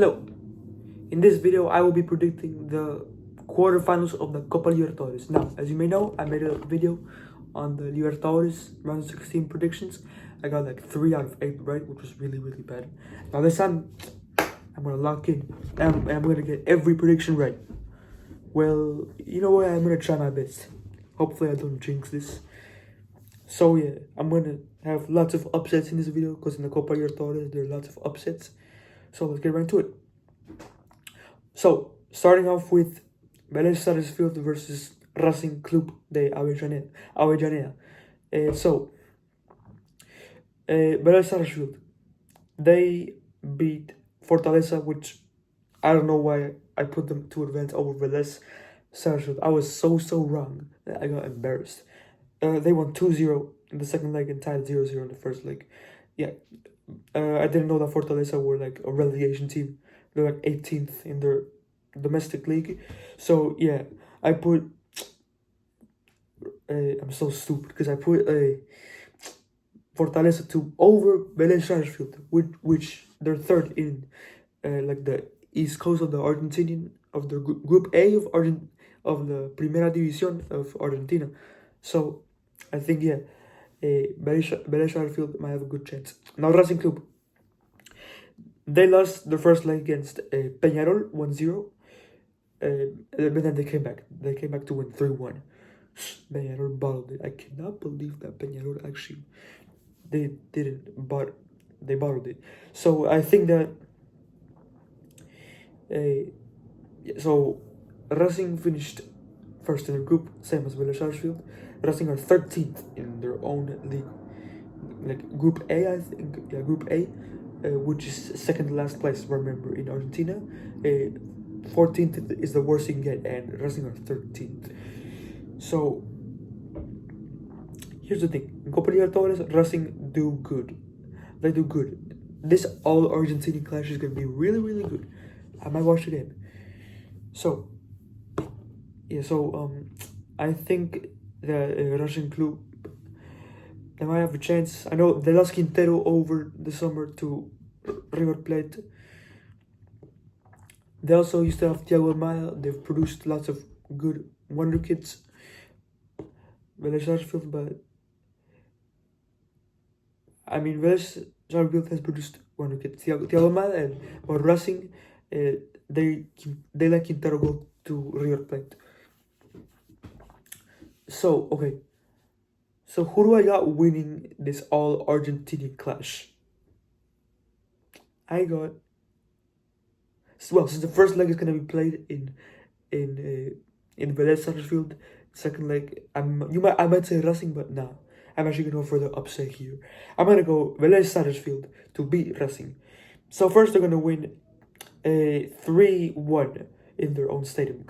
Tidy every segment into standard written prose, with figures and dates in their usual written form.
Hello, in this video I will be predicting the quarterfinals of the Copa Libertadores. Now, as you may know, I made a video on the Libertadores round of 16 predictions. I got like 3 out of 8 right, which was really bad. Now this time, I'm gonna lock in and I'm gonna get every prediction right. Well, you know what, I'm gonna try my best. Hopefully I don't jinx this. So yeah, I'm gonna have lots of upsets in this video because in the Copa Libertadores there are lots of upsets. So let's get right into it. So, starting off with Vélez Sarsfield versus Racing Club de Avellaneda. Vélez Sarsfield, they beat Fortaleza, which I don't know why I put them to advance over Vélez Sarsfield. I was so wrong. I got embarrassed. They won 2-0 in the second leg and tied 0-0 in the first leg. Yeah, I didn't know that Fortaleza were like a relegation team. They're like 18th in their domestic league. So yeah, I put. I'm so stupid because I put Fortaleza to over Vélez Sarsfield, which they're third in like the east coast of the Argentinian of the Group A of the Primera División of Argentina. So I think yeah, Vélez Sarsfield might have a good chance. Now Racing Club. They lost their first leg against Peñarol 1-0. But then they came back. They came back to win 3-1. Peñarol bottled it. I cannot believe that Peñarol actually they didn't, but they bottled it. So I think that so Racing finished first in the group, same as Vélez Sarsfield. Racing are 13th in their own league, like Group A, I think. Yeah, Group A, which is second to last place. Remember, in Argentina, 14th is the worst you can get, and Racing are 13th. So here's the thing: in Copa Libertadores, Racing do good. They do good. This all Argentinian clash is gonna be really good. I might watch it in. So yeah, I think the Russian club, they might have a chance. I know they lost Quintero over the summer to River Plate. They also used to have Thiago Almada. They've produced lots of good wonder kids. Vélez Sarsfield, but I mean Vélez Sarsfield has produced wonder kids. Thiago Almada, but Racing, they let Quintero go to River Plate. So okay. So who do I got winning this all Argentinian clash? I got, well, since the first leg is gonna be played in Vélez Sarsfield, second leg I might say Racing, but nah, I'm actually gonna go for the upset here. I'm gonna go Vélez Sarsfield to beat Racing. So first they're gonna win 3-1 in their own stadium,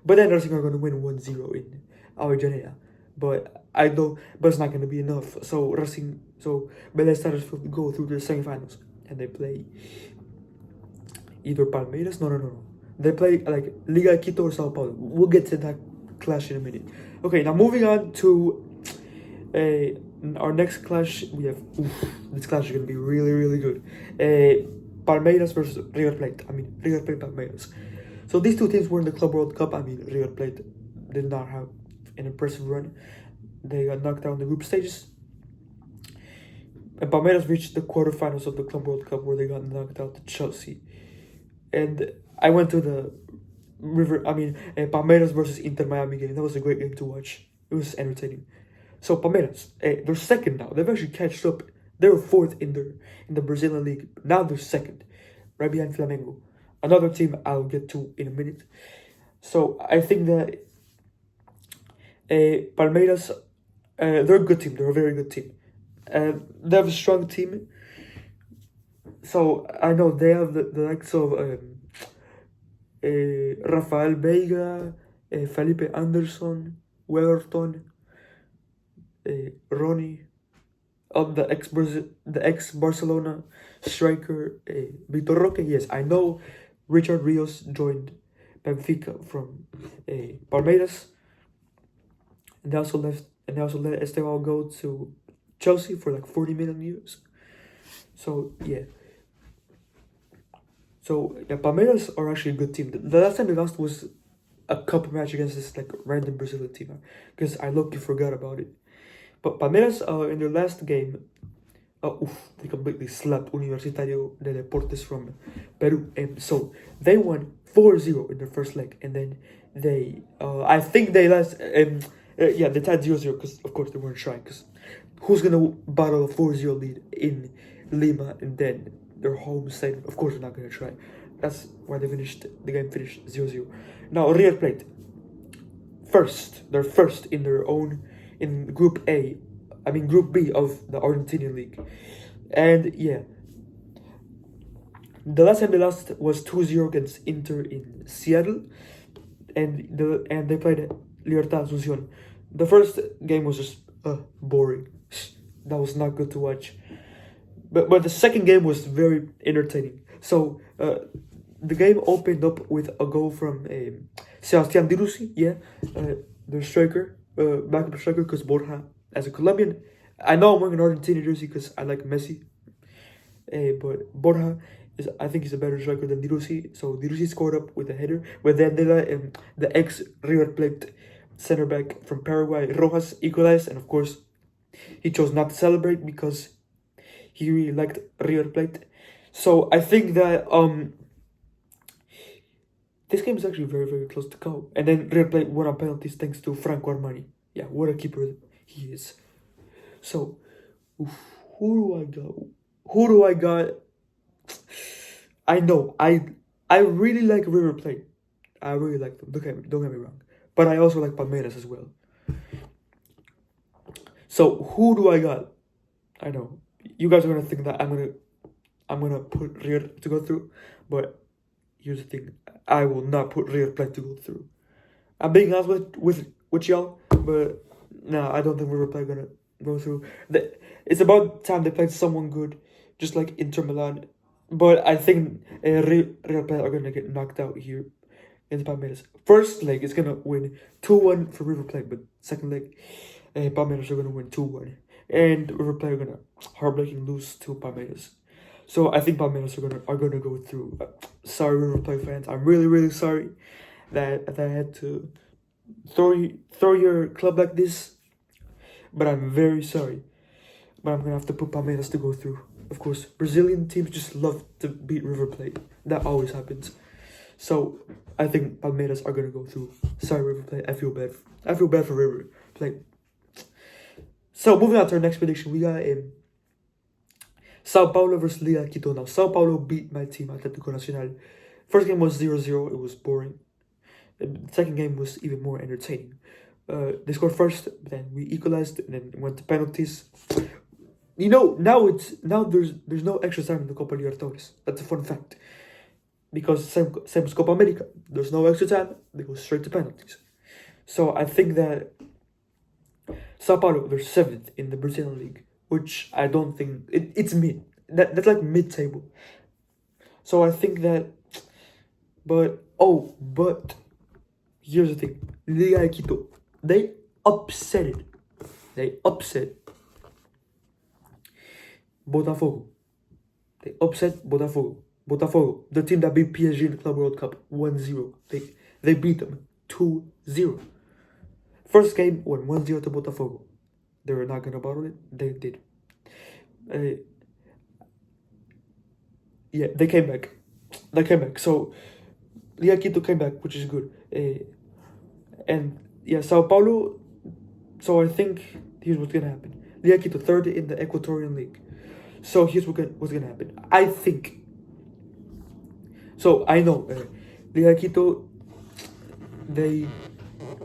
but then Racing are gonna win 1-0 in Avellaneda. But I know, but it's not gonna be enough. So Vélez Sarsfield go through the semifinals and they play either Palmeiras. No. They play like Liga Quito or Sao Paulo. We'll get to that clash in a minute. Okay, now moving on to our next clash. We have this clash is gonna be really good. Palmeiras versus River Plate. I mean River Plate Palmeiras. So these two teams were in the Club World Cup. I mean River Plate did not have an impressive run. They got knocked out in the group stages. And Palmeiras reached the quarterfinals of the Club World Cup where they got knocked out to Chelsea. And I went to the Palmeiras versus Inter Miami game. That was a great game to watch. It was entertaining. So Palmeiras, they're second now. They've actually catched up. They were fourth in the Brazilian league. Now they're second, right behind Flamengo. Another team I'll get to in a minute. So I think that Palmeiras, they're a good team. They're a very good team. They have a strong team. So I know they have the likes of Rafael Veiga, Felipe Anderson, Wellerton, Ronnie, the ex Barcelona striker Vitor Roque. Yes, I know Richard Rios joined Benfica from Palmeiras. And they also let Esteban go to Chelsea for like 40 million euros. So yeah. So yeah, Palmeiras are actually a good team. The last time they lost was a cup match against this like random Brazilian team, because I low-key forgot about it. But Palmeiras, in their last game, they completely slapped Universitario de Deportes from Peru, and so they won 4-0 in their first leg, and then I think they lost, yeah, they tied 0-0 because of course they weren't trying, because who's gonna battle a 4-0 lead in Lima and then their home stadium? Of course they're not gonna try. That's why the game finished 0-0. Now River Plate, they're first in their own, in Group B of the Argentinian league. And yeah, the last time they lost was 2-0 against Inter in Seattle, and they played Libertad Asunción. The first game was just boring. That was not good to watch. But the second game was very entertaining. So the game opened up with a goal from Sebastián Dirusi, their striker, backup striker, because Borja, as a Colombian, I know I'm wearing an Argentinian jersey because I like Messi, but Borja I think he's a better striker than Dirusi. So Dirusi scored up with a header, but then they let the ex River Plate center back from Paraguay, Rojas, equalized, and of course he chose not to celebrate because he really liked River Plate. So I think that this game is actually very, very close to go. And then River Plate won on penalties thanks to Franco Armani. Yeah, what a keeper he is. So, who do I got? I know, I really like River Plate. I really like them. Don't get me wrong. But I also like Palmeiras as well. So, who do I got? I know you guys are gonna think that I'm gonna put River to go through, but here's the thing: I will not put River Plate to go through. I'm being honest with y'all, but no, I don't think River Plate gonna go through. It's about time they played someone good, just like Inter Milan. But I think River Plate are gonna get knocked out here in the Palmeiras. First leg is gonna win 2-1 for River Plate, but second leg, Palmeiras are gonna win 2-1, and River Plate are gonna heartbreaking lose to Palmeiras. So I think Palmeiras are gonna go through. Sorry, River Plate fans. I'm really, really sorry that I had to throw your club like this, but I'm very sorry. But I'm gonna have to put Palmeiras to go through. Of course, Brazilian teams just love to beat River Plate. That always happens. So I think Palmeiras are gonna go through. Sorry, River Plate. I feel bad. I feel bad for River Plate. So moving on to our next prediction, we got Sao Paulo versus Liga Quito. Now Sao Paulo beat my team, Atlético Nacional. First game was 0-0. It was boring. The second game was even more entertaining. They scored first, then we equalized, and then went to penalties. You know, now there's no extra time in the Copa Libertadores. That's a fun fact. Because same as Copa America, there's no extra time. They go straight to penalties. So I think that Sao Paulo, they're 7th in the Brazilian league, which I don't think it's mid. That's like mid-table. So I think that, but here's the thing: Liga Quito, they upset it. They upset Botafogo. They upset Botafogo. Botafogo, the team that beat PSG in the Club World Cup 1-0. They beat them 2-0. First game won 1-0 to Botafogo. They were not gonna bottle it. They did. Yeah, they came back. So Liga Quito came back, which is good. And yeah, Sao Paulo. So I think here's what's gonna happen. Liga Quito, 3rd in the Ecuadorian League. So here's what's gonna happen. I think. So I know Liga Quito, they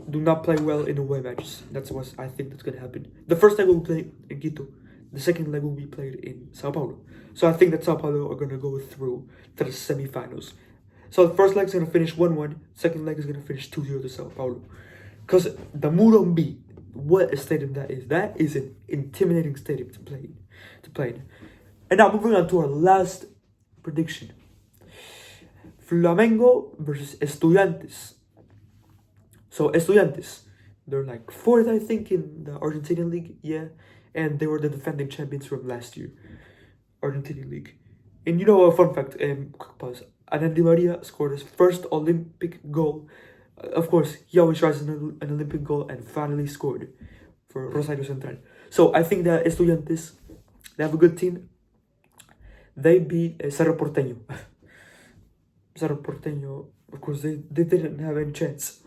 do not play well in away matches. That's what I think that's gonna happen. The first leg will be played in Quito. The second leg will be played in Sao Paulo. So I think that Sao Paulo are gonna go through to the semifinals. So the first leg is gonna finish 1-1. Second leg is gonna finish 2-0 to Sao Paulo. Because the Morumbi, what a stadium that is! That is an intimidating stadium to play in. And now moving on to our last prediction: Flamengo versus Estudiantes. So Estudiantes, they're like 4th, I think, in the Argentinian league, and they were the defending champions from last year, Argentinian league. And you know a fun fact, quick pause. Anan Di Maria scored his first Olympic goal. Of course, he always tries an Olympic goal and finally scored for Rosario Central. So I think that Estudiantes, they have a good team. They beat Cerro Porteño. Cerro Porteño, of course, they didn't have any chance.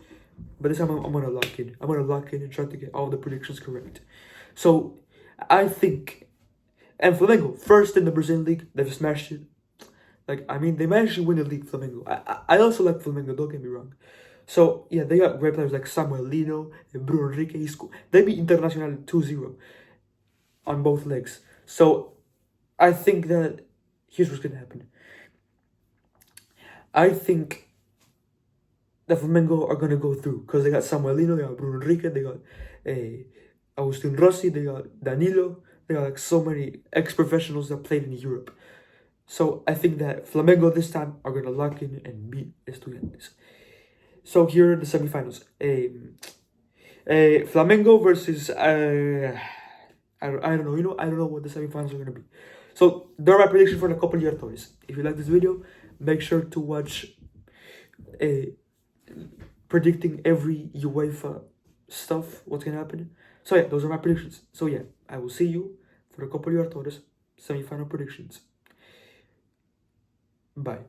But this time I'm gonna lock in. I'm gonna lock in and try to get all the predictions correct. So I think, and Flamengo, first in the Brazilian league, they've smashed it. Like, I mean, they managed to win the league, Flamengo. I also like Flamengo, don't get me wrong. So, yeah, they got great players like Samuel Lino and Bruno Henrique. They beat Internacional 2-0 on both legs. So, I think that here's what's going to happen. I think the Flamengo are going to go through because they got Samuel Lino, they got Bruno Henrique, they got Agustin Rossi, they got Danilo. They got like so many ex-professionals that played in Europe. So I think that Flamengo this time are going to lock in and beat Estudiantes. So here are the semifinals. Flamengo versus I don't know. I don't know what the semifinals are going to be. So there are my predictions for the Copa Libertadores. If you like this video, make sure to watch predicting every UEFA stuff, what's going to happen. So yeah, those are my predictions. So yeah, I will see you for the Copa Libertadores semifinal predictions. Bye.